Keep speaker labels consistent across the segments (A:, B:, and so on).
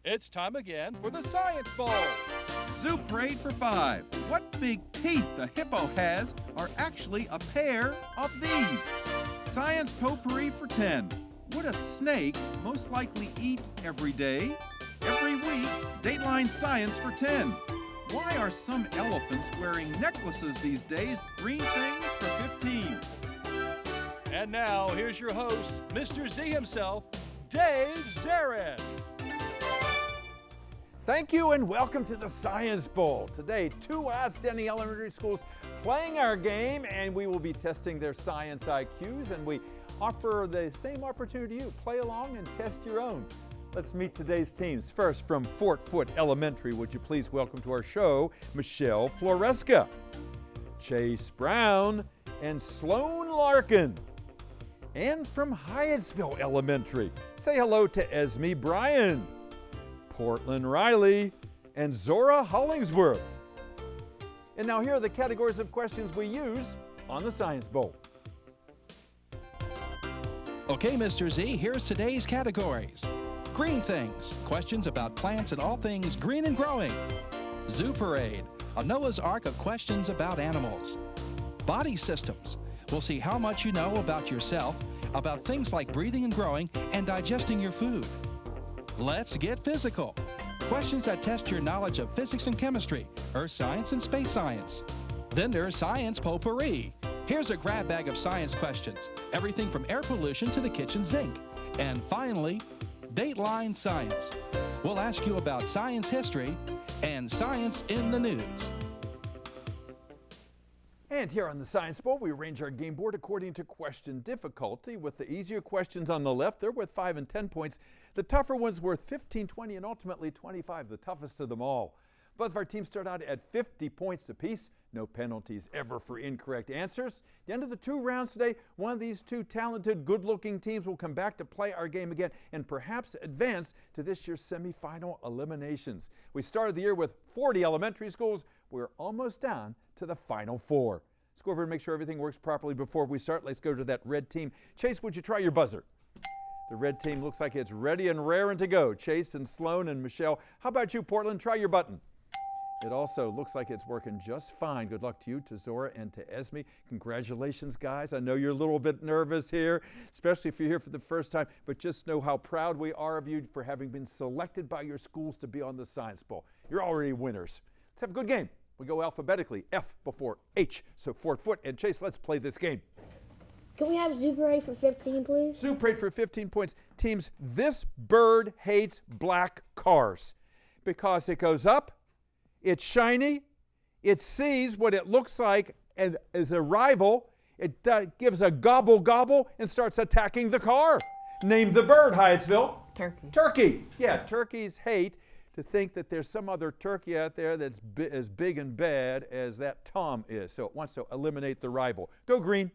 A: It's time again for the Science Bowl.
B: Zoo Parade for 5. What big teeth the hippo has are actually a pair of these. Science Potpourri for 10. Would a snake most likely eat every day? Every week, Dateline Science for 10. Why are some elephants wearing necklaces these days? Green things for 15.
A: And now, here's your host, Mr. Z himself, Dave Zarin.
C: Thank you and welcome to the Science Bowl. Today, 2 outstanding elementary schools playing our game, and we will be testing their science IQs, and we offer the same opportunity to you. Play along and test your own. Let's meet today's teams. First, from Foote Elementary, would you please welcome to our show, Michelle Floresca, Chase Brown, and Sloan Larkin. And from Hyattsville Elementary, say hello to Esme Bryan, Portland Riley, and Zora Hollingsworth. And now here are the categories of questions we use on the Science Bowl.
A: Okay, Mr. Z, here's today's categories. Green things, questions about plants and all things green and growing. Zoo Parade, a Noah's Ark of questions about animals. Body systems, we'll see how much you know about yourself, about things like breathing and growing and digesting your food. Let's get physical. Questions that test your knowledge of physics and chemistry, earth science and space science. Then there's Science Potpourri. Here's a grab bag of science questions, everything from air pollution to the kitchen sink. And finally, Dateline Science. We'll ask you about science history and science in the news.
C: And here on the Science Bowl, we arrange our game board according to question difficulty, with the easier questions on the left. They're worth 5 and 10 points. The tougher ones worth 15, 20, and ultimately 25, the toughest of them all. Both of our teams start out at 50 points apiece. No penalties ever for incorrect answers. At the end of the 2 rounds today, one of these 2 talented, good-looking teams will come back to play our game again and perhaps advance to this year's semifinal eliminations. We started the year with 40 elementary schools. We're almost down to the final 4. Let's go over and make sure everything works properly before we start. Let's go to that red team. Chase, would you try your buzzer? The red team looks like it's ready and raring to go. Chase and Sloan and Michelle. How about you, Portland? Try your button. It also looks like it's working just fine. Good luck to you, to Zora, and to Esme. Congratulations, guys. I know you're a little bit nervous here, especially if you're here for the first time, but just know how proud we are of you for having been selected by your schools to be on the Science Bowl. You're already winners. Let's have a good game. We go alphabetically, F before H. So Foote and Chase, let's play this game.
D: Can we have Zoo Parade for 15, please?
C: Zoo Parade for 15 points. Teams, this bird hates black cars because it goes up, it's shiny, it sees what it looks like and is a rival, it gives a gobble gobble and starts attacking the car. Name the bird, Hyattsville.
E: Turkey.
C: Turkey. Yeah, turkeys hate to think that there's some other turkey out there that's as big and bad as that Tom is. So it wants to eliminate the rival. Go green.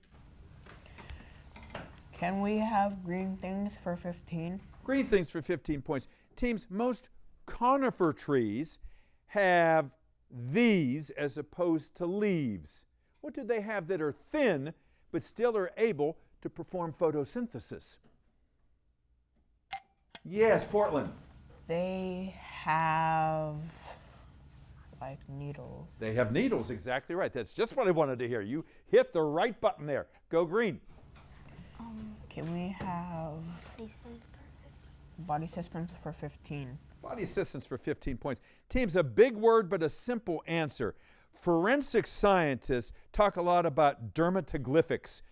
E: Can we have green things for 15?
C: Green things for 15 points. Teams, most conifer trees have these as opposed to leaves. What do they have that are thin but still are able to perform photosynthesis? Yes, Portland.
E: They have like needles.
C: They have needles, exactly right. That's just what I wanted to hear. You hit the right button there. Go green.
E: Can we have body systems for 15?
C: Body systems for 15 points. Teams, a big word but a simple answer. Forensic scientists talk a lot about dermatoglyphics.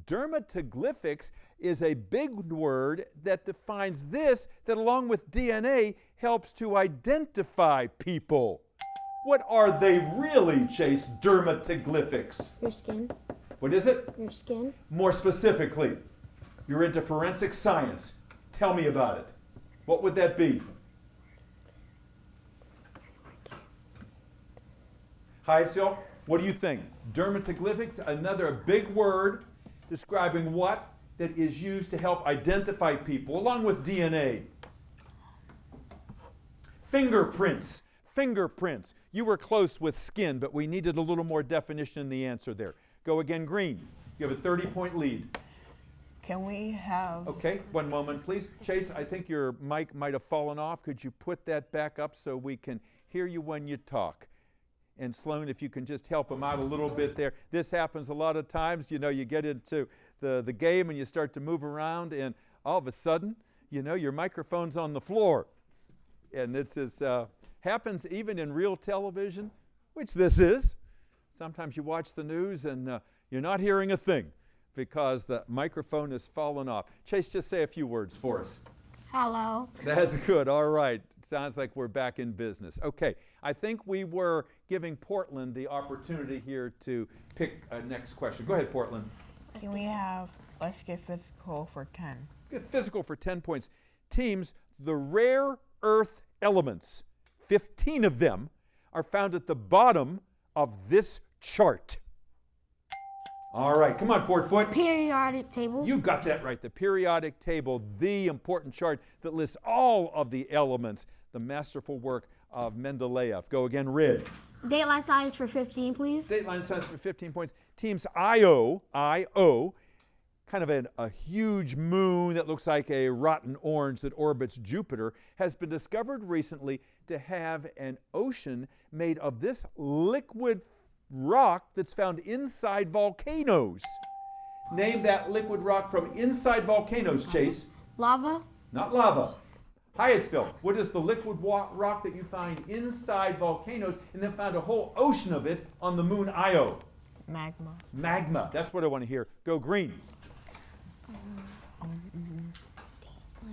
C: Dermatoglyphics is a big word that defines this, that along with DNA helps to identify people. What are they really, Chase? Dermatoglyphics.
D: Your skin.
C: What is it?
D: Your skin.
C: More specifically, you're into forensic science. Tell me about it. What would that be? Hyattsville, what do you think? Dermatoglyphics, another big word describing what that is used to help identify people, along with DNA. Fingerprints. Fingerprints. You were close with skin, but we needed a little more definition in the answer there. Go again, green. You have a 30-point lead.
E: Can we have...
C: Okay, one moment, please. Chase, I think your mic might have fallen off. Could you put that back up so we can hear you when you talk? And Sloan, if you can just help him out a little bit there. This happens a lot of times. You know, you get into the game and you start to move around, and all of a sudden, you know, your microphone's on the floor. And this happens even in real television, which this is. Sometimes you watch the news and you're not hearing a thing because the microphone has fallen off. Chase, just say a few words for us.
D: Hello.
C: That's good. All right. Sounds like we're back in business. Okay. I think we were giving Portland the opportunity here to pick a next question. Go ahead, Portland.
E: Can we have... Let's get physical for 10.
C: Get physical for 10 points. Teams, the rare earth elements, 15 of them, are found at the bottom of this chart. All right, come on, Foote.
D: Periodic table.
C: You got that right. The periodic table, the important chart that lists all of the elements, the masterful work of Mendeleev. Go again, Rid.
D: Dateline science for 15, please.
C: Dateline science for 15 points. Teams Io, kind of a huge moon that looks like a rotten orange that orbits Jupiter, has been discovered recently to have an ocean made of this liquid rock that's found inside volcanoes. Name that liquid rock from inside volcanoes, Chase.
D: Lava.
C: Not lava. Hyattsville, what is the liquid rock that you find inside volcanoes and then found a whole ocean of it on the moon Io?
E: Magma.
C: Magma. That's what I want to hear. Go green.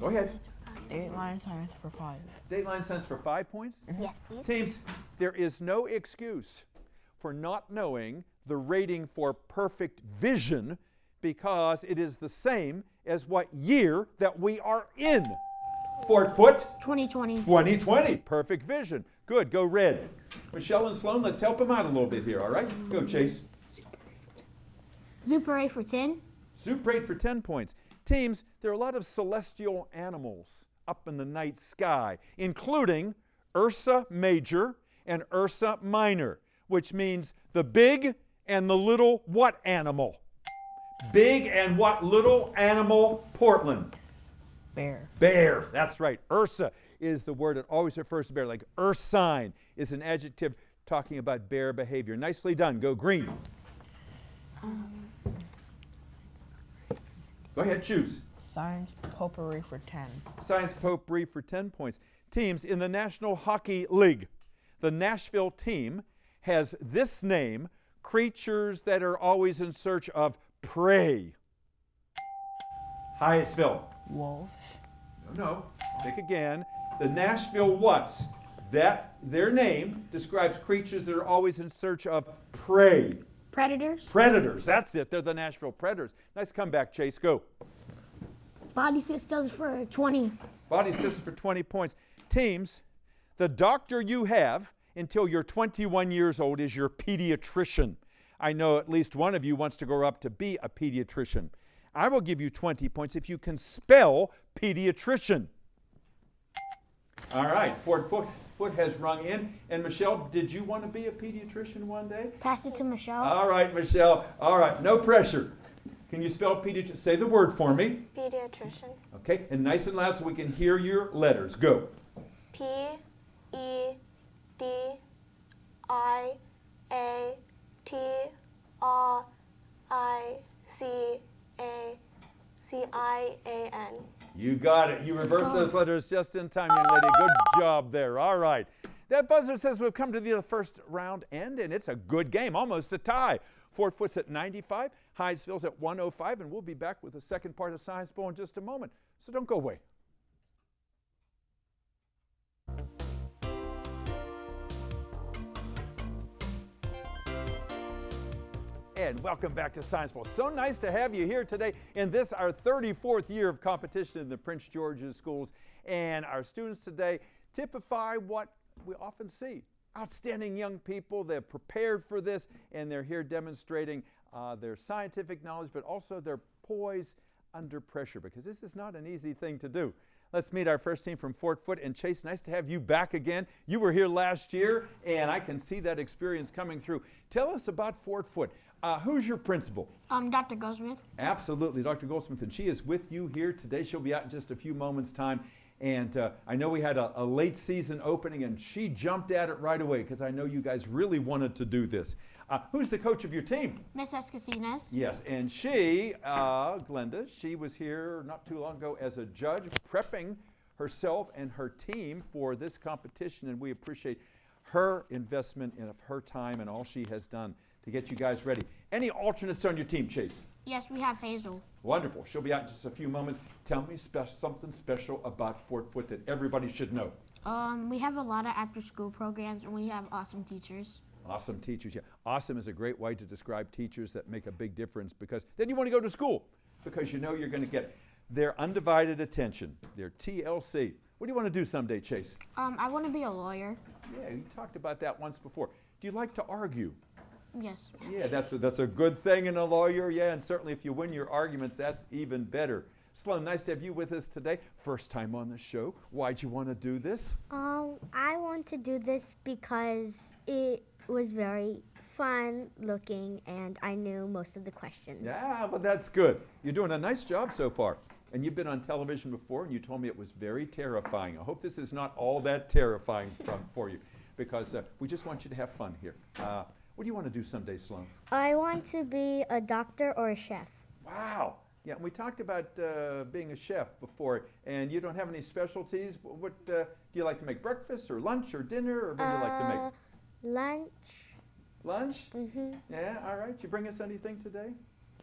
C: Go ahead.
E: Dateline science for 5.
C: Dateline science for 5 points.
D: Yes, please.
C: Teams, there is no excuse for not knowing the rating for perfect vision because it is the same as what year that we are in. Foote.
D: 2020.
C: 2020. Perfect vision. Good. Go red. Michelle and Sloan, let's help them out a little bit here, all right? Go, Chase.
D: Super A for 10.
C: Super 8 for 10 points. Teams, there are a lot of celestial animals up in the night sky, including Ursa Major and Ursa Minor, which means the big and the little what animal? Big and what little animal, Portland?
E: Bear.
C: Bear. That's right. Ursa is the word that always refers to bear. Like ursine is an adjective talking about bear behavior. Nicely done. Go green. Go ahead, choose.
E: Science potpourri for 10.
C: Science potpourri for 10 points. Teams in the National Hockey League. The Nashville team has this name, creatures that are always in search of prey. Hyattsville.
E: Wolves.
C: No. Think again. The Nashville what's? Their name describes creatures that are always in search of prey.
D: Predators.
C: Predators, that's it. They're the Nashville Predators. Nice comeback, Chase. Go.
D: Body systems for 20.
C: Body systems for 20 points. Teams, the doctor you have until you're 21 years old is your pediatrician. I know at least one of you wants to grow up to be a pediatrician. I will give you 20 points if you can spell pediatrician. All right, Foote has rung in. And Michelle, did you want to be a pediatrician one day?
D: Pass it to Michelle.
C: All right, Michelle. All right, no pressure. Can you spell pediatrician? Say the word for me.
F: Pediatrician.
C: Okay, and nice and loud so we can hear your letters. Go.
F: P-E-D-I-A-T-R-I-C-A-C-I-A-N.
C: You got it. You reversed those letters just in time, young lady. Good job there. All right. That buzzer says we've come to the first round end, and it's a good game, almost a tie. Foote's at 95, Hyattsville's at 105, and we'll be back with the second part of Science Bowl in just a moment. So don't go away. And welcome back to Science Bowl. So nice to have you here today in this, our 34th year of competition in the Prince George's schools. And our students today typify what we often see. Outstanding young people, they're prepared for this, and they're here demonstrating their scientific knowledge, but also their poise under pressure, because this is not an easy thing to do. Let's meet our first team from Foote. And Chase, nice to have you back again. You were here last year, and I can see that experience coming through. Tell us about Foote. Who's your principal?
D: Dr. Goldsmith.
C: Absolutely, Dr. Goldsmith, and she is with you here today. She'll be out in just a few moments' time. And I know we had a late season opening, and she jumped at it right away because I know you guys really wanted to do this. Who's the coach of your team?
D: Miss Escasinas.
C: Yes, and she, Glenda, she was here not too long ago as a judge, prepping herself and her team for this competition, and we appreciate her investment of her time and all she has done to get you guys ready. Any alternates on your team, Chase?
D: Yes, we have Hazel.
C: Wonderful. She'll be out in just a few moments. Tell me something special about Fort Foote that everybody should know.
D: We have a lot of after-school programs, and we have awesome teachers.
C: Awesome teachers, yeah. Awesome is a great way to describe teachers that make a big difference, because then you want to go to school because you know you're going to get their undivided attention, their TLC. What do you want to do someday, Chase?
D: I want to be a lawyer.
C: Yeah, you talked about that once before. Do you like to argue?
D: Yes.
C: Yeah, that's a good thing in a lawyer, yeah, and certainly if you win your arguments, that's even better. Sloan, nice to have you with us today. First time on the show. Why'd you want to do this?
F: I want to do this because it was very fun looking and I knew most of the questions.
C: Yeah, but that's good. You're doing a nice job so far. And you've been on television before, and you told me it was very terrifying. I hope this is not all that terrifying for you, because we just want you to have fun here. What do you want to do someday, Sloan?
F: I want to be a doctor or a chef.
C: Wow. Yeah, we talked about being a chef before, and you don't have any specialties. What do you like to make, breakfast or lunch or dinner, or what do you like to make?
F: Lunch.
C: Lunch?
F: Mm-hmm.
C: Yeah, all right. You bring us anything today?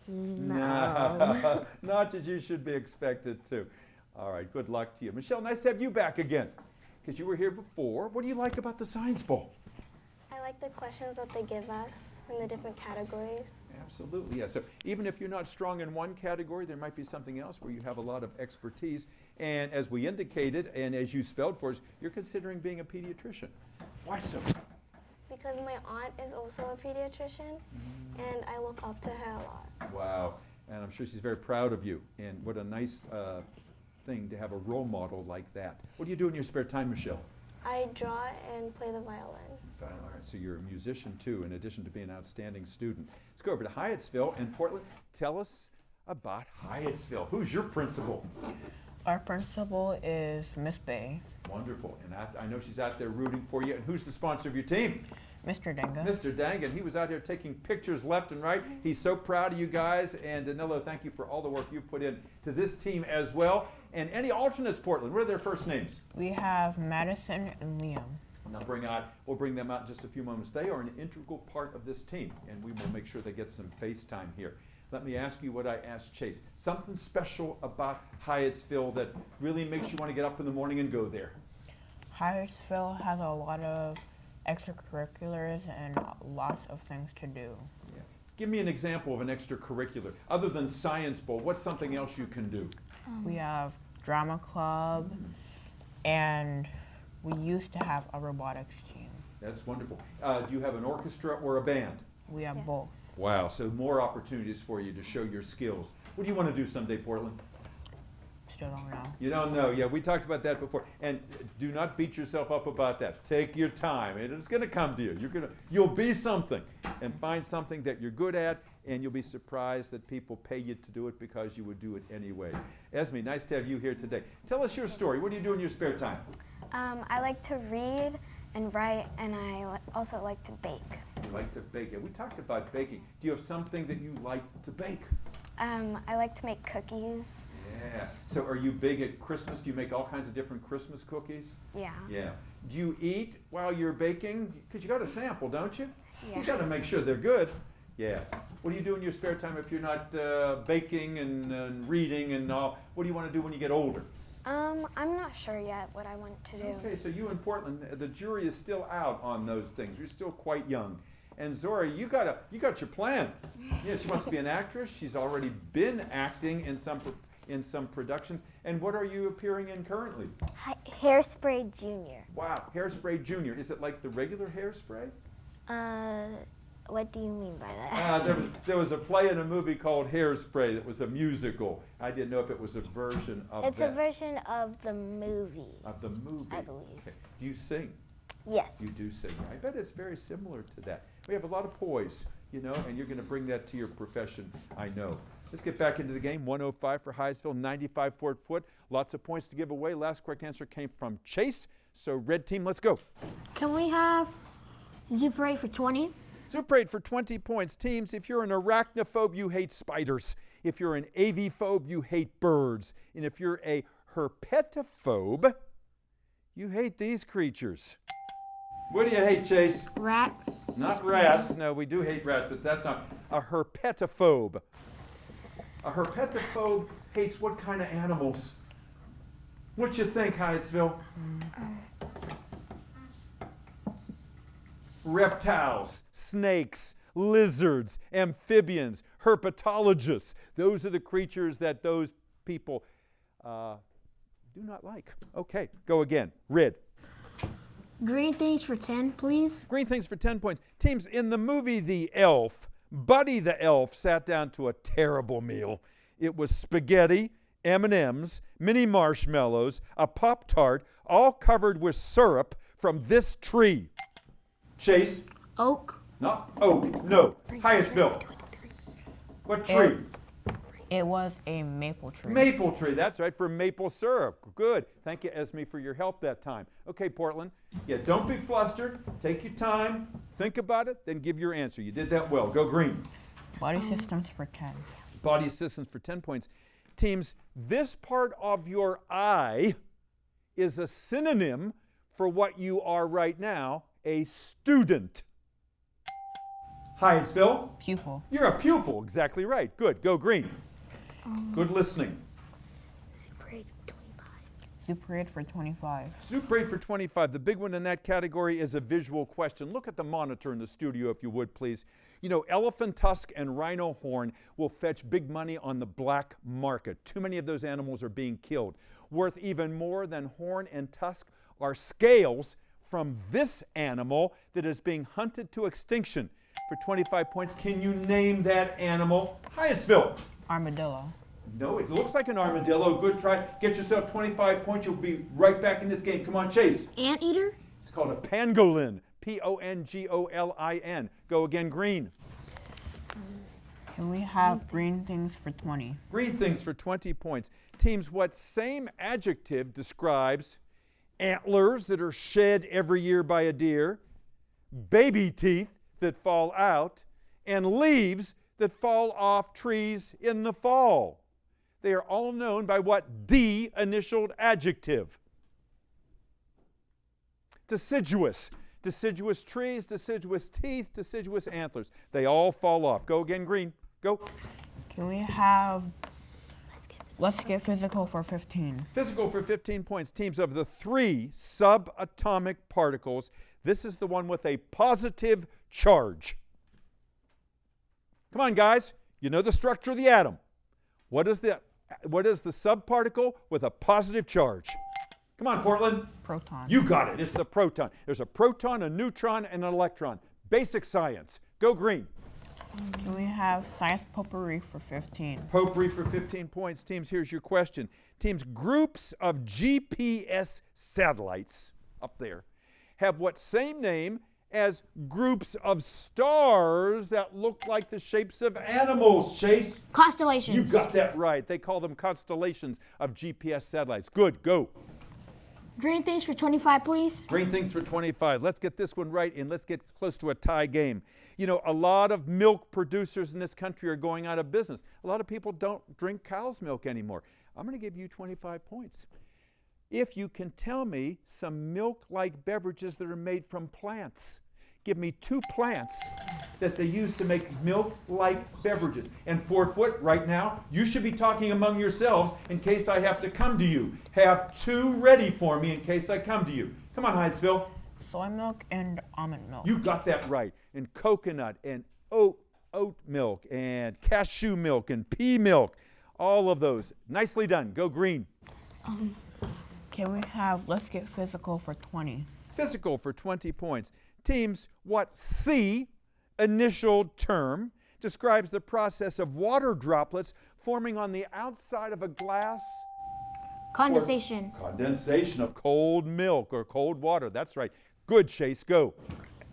F: No.
C: Not as you should be expected to. All right, good luck to you. Michelle, nice to have you back again, because you were here before. What do you like about the Science Bowl?
G: I like the questions that they give us in the different categories.
C: Absolutely, yes. So even if you're not strong in one category, there might be something else where you have a lot of expertise. And as we indicated, and as you spelled for us, you're considering being a pediatrician. Why so?
G: Because my aunt is also a pediatrician, and I look up to her a lot.
C: Wow. And I'm sure she's very proud of you. And what a nice thing to have a role model like that. What do you do in your spare time, Michelle?
G: I draw and play the violin.
C: All right, so you're a musician too, in addition to being an outstanding student. Let's go over to Hyattsville and Portland. Tell us about Hyattsville. Who's your principal?
E: Our principal is Miss Bay.
C: Wonderful. And I know she's out there rooting for you. And who's the sponsor of your team?
E: Mr. Denga.
C: Mr. Dangan. He was out here taking pictures left and right. He's so proud of you guys. And Danilo, thank you for all the work you've put in to this team as well. And any alternates, Portland, what are their first names?
E: We have Madison and Liam.
C: We'll bring them out in just a few moments. They are an integral part of this team, and we will make sure they get some face time here. Let me ask you what I asked Chase. Something special about Hyattsville that really makes you want to get up in the morning and go there?
E: Hyattsville has a lot of extracurriculars and lots of things to do.
C: Yeah. Give me an example of an extracurricular. Other than Science Bowl, what's something else you can do?
E: We have drama club, and we used to have a robotics team.
C: That's wonderful. Do you have an orchestra or a band?
E: We have
G: Yes.
E: both.
C: Wow, so more opportunities for you to show your skills. What do you want to do someday, Portland?
E: Still don't know.
C: You don't know. Yeah, we talked about that before. And do not beat yourself up about that. Take your time, and it's going to come to you. You'll be something, and find something that you're good at, and you'll be surprised that people pay you to do it because you would do it anyway. Esme, nice to have you here today. Tell us your story. What do you do in your spare time?
G: I like to read and write, and I also like to bake.
C: You like to bake. Yeah, we talked about baking. Do you have something that you like to bake?
G: I like to make cookies.
C: Yeah. So are you big at Christmas? Do you make all kinds of different Christmas cookies?
G: Yeah.
C: Yeah. Do you eat while you're baking? Because you got to sample, don't you?
G: Yeah.
C: You got to make sure they're good. Yeah. What do you do in your spare time if you're not baking and reading and all? What do you want to do when you get older?
G: I'm not sure yet what I want to do.
C: Okay, so you in Portland, the jury is still out on those things. You're still quite young. And Zora, you got your plan. Yeah, she wants to be an actress. She's already been acting in some productions. And what are you appearing in currently?
F: Hairspray Junior.
C: Wow, Hairspray Junior. Is it like the regular Hairspray?
F: What do you mean by that?
C: There was a play and a movie called Hairspray that was a musical. I didn't know if it was a version of
F: It's
C: that.
F: a version of the movie.
C: Of the movie.
F: I believe.
C: Okay. Do you sing?
F: Yes.
C: You do sing. I bet it's very similar to that. We have a lot of poise you know, and you're going to bring that to your profession, I know. Let's get back into the game. 105 for Hyattsville, 95 for Foote. Lots of points to give away. Last correct answer came from Chase. So red team, let's go.
D: Can we have Zoo Parade for 20?
C: Zoo Parade for 20 points. Teams, if you're an arachnophobe, you hate spiders. If you're an aviphobe, you hate birds. And if you're a herpetophobe, you hate these creatures. What do you hate, Chase?
D: Rats.
C: Not rats. No, we do hate rats, but that's not a herpetophobe. A herpetophobe hates what kind of animals? What you think, Hyattsville? Reptiles, snakes, lizards, amphibians, herpetologists. Those are the creatures that those people do not like. Okay, go again. Red.
D: Green things for 10, please.
C: Green things for 10 points. Teams, in the movie The Elf, Buddy the Elf sat down to a terrible meal. It was spaghetti, M&Ms, mini marshmallows, a Pop-Tart, all covered with syrup from this tree. Chase?
D: Oak.
C: Not oak, no. Hyattsville. What tree?
E: It was a maple tree.
C: Maple tree, that's right, for maple syrup. Good. Thank you, Esme, for your help that time. Okay, Portland. Yeah, don't be flustered. Take your time. Think about it, then give your answer. You did that well. Go green.
E: Body systems for 10.
C: Body systems for 10 points. Teams, this part of your eye is a synonym for what you are right now, a student. Hyattsville.
E: Pupil.
C: You're a pupil, exactly right. Good, go green. Good listening.
F: Zoo Parade 25.
E: Zoo Parade for 25.
C: Zoo Parade for 25. The big one in that category is a visual question. Look at the monitor in the studio, if you would, please. You know, elephant tusk and rhino horn will fetch big money on the black market. Too many of those animals are being killed. Worth even more than horn and tusk are scales from this animal that is being hunted to extinction. For 25 points, can you name that animal? Hyattsville.
E: Armadillo.
C: No, it looks like an armadillo. Good try. Get yourself 25 points. You'll be right back in this game. Come on, Chase.
D: Anteater.
C: It's called a pangolin. Pongolin. Go again, green.
E: Can we have green things for 20?
C: Green things for 20 points. Teams, what same adjective describes antlers that are shed every year by a deer, baby teeth that fall out, and leaves that fall off trees in the fall? They are all known by what D-initialed adjective? Deciduous. Deciduous trees, deciduous teeth, deciduous antlers. They all fall off. Go again, green. Go.
E: Can we have, let's get physical for 15.
C: Physical for 15 points. Teams, of the 3 subatomic particles, this is the one with a positive charge. Come on, guys. You know the structure of the atom. What is the subparticle with a positive charge? Come on, Portland.
E: Proton.
C: You got it. It's the proton. There's a proton, a neutron, and an electron. Basic science. Go green.
E: Can we have science potpourri for 15?
C: Potpourri for 15 points. Teams, here's your question. Teams, groups of GPS satellites up there have what same name as groups of stars that look like the shapes of animals, Chase?
D: Constellations.
C: You got that right. They call them constellations of GPS satellites. Good, go.
D: Green things for 25, please.
C: Green things for 25. Let's get this one right, and let's get close to a tie game. You know, a lot of milk producers in this country are going out of business. A lot of people don't drink cow's milk anymore. I'm going to give you 25 points. If you can tell me some milk-like beverages that are made from plants. Give me 2 plants that they use to make milk-like beverages. And Foote, right now, you should be talking among yourselves in case I have to come to you. Have 2 ready for me in case I come to you. Come on, Hyattsville.
E: Soy milk and almond milk.
C: You got that right. And coconut and oat milk and cashew milk and pea milk. All of those. Nicely done. Go green.
E: Can we have, let's get physical for 20?
C: Physical for 20 points. Teams, what C, initial term, describes the process of water droplets forming on the outside of a glass?
D: Condensation.
C: Condensation of cold milk or cold water. That's right. Good, Chase. Go.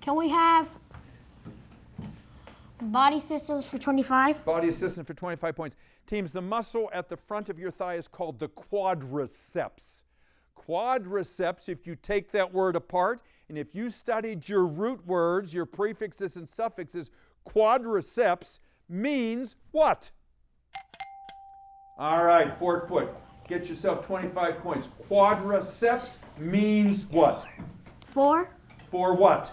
D: Can we have Body systems for 25.
C: Body assistant for 25 points. Teams, the muscle at the front of your thigh is called the quadriceps. Quadriceps, if you take that word apart, and if you studied your root words, your prefixes and suffixes, quadriceps means what? All right, Foote, get yourself 25 points. Quadriceps means what?
D: For
C: For what?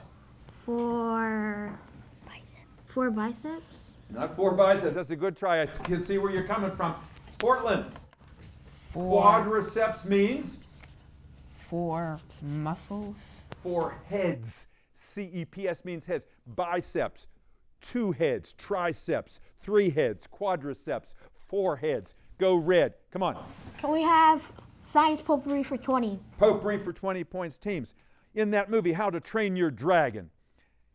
D: biceps.
C: Not for biceps. That's a good try. I can see where you're coming from. Portland.
E: For,
C: Quadriceps means?
E: for muscles.
C: For heads. CEPS means heads. Biceps. 2 heads. Triceps. 3 heads. Quadriceps. 4 heads. Go red. Come on.
D: Can we have science potpourri for 20?
C: Potpourri for 20 points. Teams. In that movie, How to Train Your Dragon,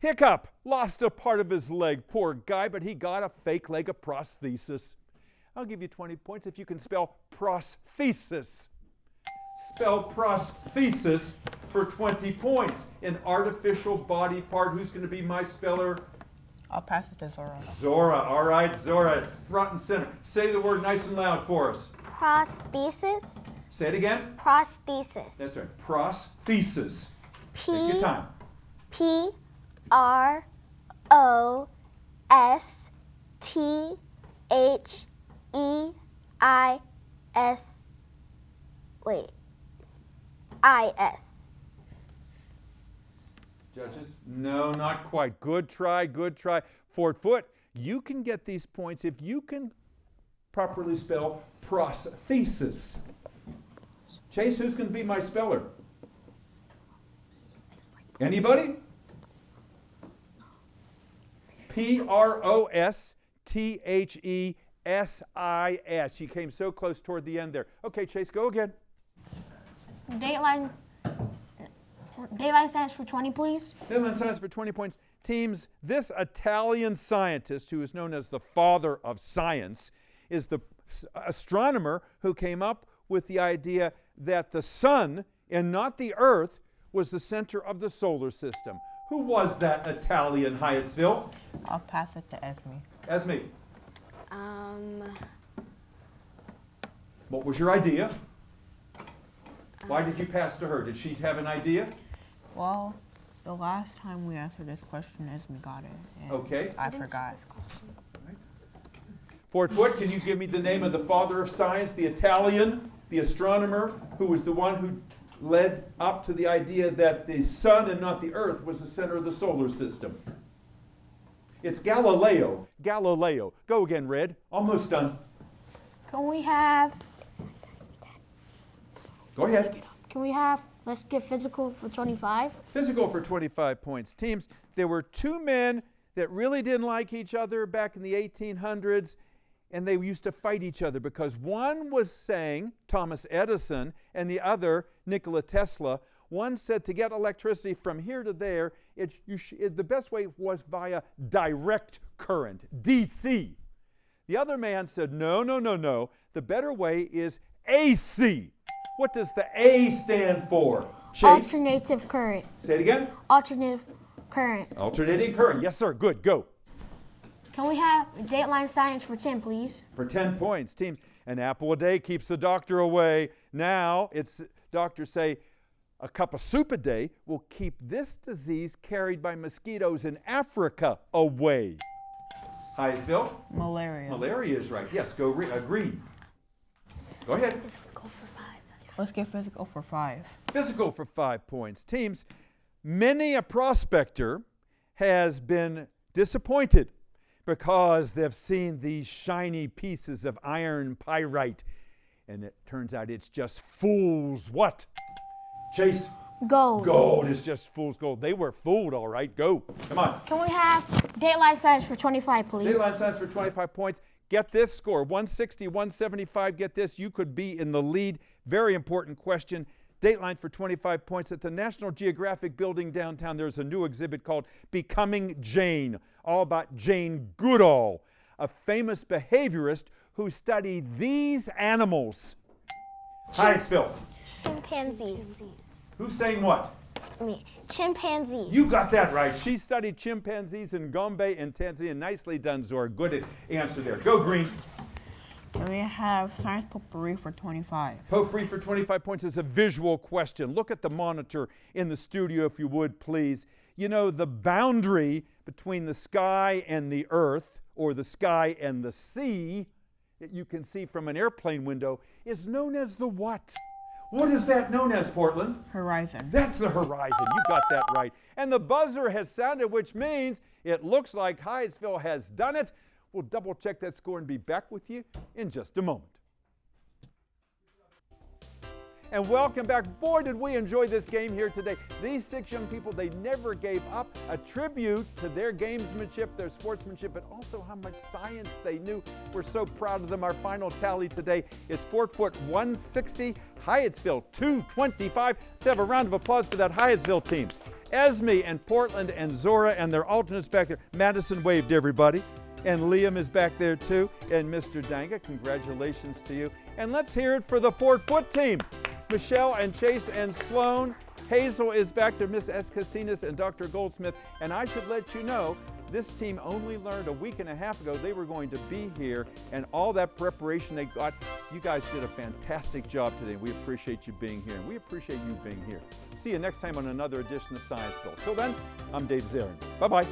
C: Hiccup lost a part of his leg. Poor guy, but he got a fake leg, a prosthesis. I'll give you 20 points if you can spell prosthesis. Spell prosthesis for 20 points. An artificial body part. Who's going to be my speller?
E: I'll pass it to Zora.
C: Zora. All right, Zora. Front and center. Say the word nice and loud for us.
G: Prosthesis.
C: Say it again.
G: Prosthesis.
C: That's right. Prosthesis. Take your time.
G: PROSTHEIS.
C: Judges? No, not quite. Good try, good try. Foote, you can get these points if you can properly spell prosthesis. Chase, who's going to be my speller? Anybody? PROSTHESIS. You came so close toward the end there. Okay, Chase, go again.
D: Dateline science for 20, please.
C: Dateline science for 20 points. Teams, this Italian scientist who is known as the father of science is the astronomer who came up with the idea that the sun and not the earth was the center of the solar system. Who was that Italian, Hyattsville?
E: I'll pass it to Esme.
C: Esme. What was your idea? Why did you pass to her? Did she have an idea?
E: Well, the last time we answered this question, Esme got it. And
C: Okay.
E: I forgot.
C: Foote, can you give me the name of the father of science, the Italian, the astronomer, who was the one who led up to the idea that the sun and not the earth was the center of the solar system? It's Galileo. Galileo. Go again, Red. Almost done.
D: Can we have
C: Go ahead.
D: let's get physical for 25?
C: Physical for 25 points. Teams, there were 2 men that really didn't like each other back in the 1800s, and they used to fight each other because one was saying, Thomas Edison, and the other, Nikola Tesla, one said to get electricity from here to there, the best way was via direct current, DC. The other man said, no. The better way is AC. What does the A stand for? Chase?
D: Alternative current.
C: Say it again.
D: Alternative current.
C: Alternating current. Yes, sir. Good. Go.
D: Can we have Dateline science for 10, please?
C: For 10 points. Teams, an apple a day keeps the doctor away. Now, doctors say a cup of soup a day will keep this disease carried by mosquitoes in Africa away. Hyattsville?
E: Malaria.
C: Malaria is right. Yes, go green. Go ahead.
E: Let's get physical for 5.
C: Physical for 5 points. Teams, many a prospector has been disappointed because they've seen these shiny pieces of iron pyrite, and it turns out it's just fool's what? Chase?
D: Gold.
C: Gold is just fool's gold. They were fooled, all right. Go. Come on.
D: Can we have Dateline science for 25, please?
C: Dateline science for 25 points. Get this score, 160, 175. Get this, you could be in the lead. Very important question. Dateline for 25 points. At the National Geographic building downtown, there's a new exhibit called Becoming Jane, all about Jane Goodall, a famous behaviorist who studied these animals. Hyattsville.
G: Chimpanzees.
C: Who's saying what?
G: Chimpanzees.
C: You got that right. She studied chimpanzees in Gombe and Tanzania. Nicely done, Zora. Good answer there. Go green.
E: Then we have science potpourri for 25.
C: Potpourri for 25 points is a visual question. Look at the monitor in the studio, if you would, please. You know, the boundary between the sky and the earth, or the sky and the sea, that you can see from an airplane window, is known as the what? What is that known as, Portland?
E: Horizon.
C: That's the horizon. You got that right. And the buzzer has sounded, which means it looks like Hyattsville has done it. We'll double check that score and be back with you in just a moment. And welcome back. Boy, did we enjoy this game here today. These 6 young people, they never gave up. A tribute to their gamesmanship, their sportsmanship, but also how much science they knew. We're so proud of them. Our final tally today is Fort Foote 160, Hyattsville 225. Let's have a round of applause for that Hyattsville team. Esme and Portland and Zora and their alternates back there. Madison waved, everybody. And Liam is back there too. And Mr. Danga, congratulations to you. And let's hear it for the Fort Foote team. Michelle and Chase and Sloan. Hazel is back there, Miss Escasinas and Dr. Goldsmith. And I should let you know, this team only learned a week and a half ago they were going to be here, and all that preparation they got. You guys did a fantastic job today. We appreciate you being here, and we appreciate you being here. See you next time on another edition of Scienceville. Till then, I'm Dave Zarin. Bye-bye.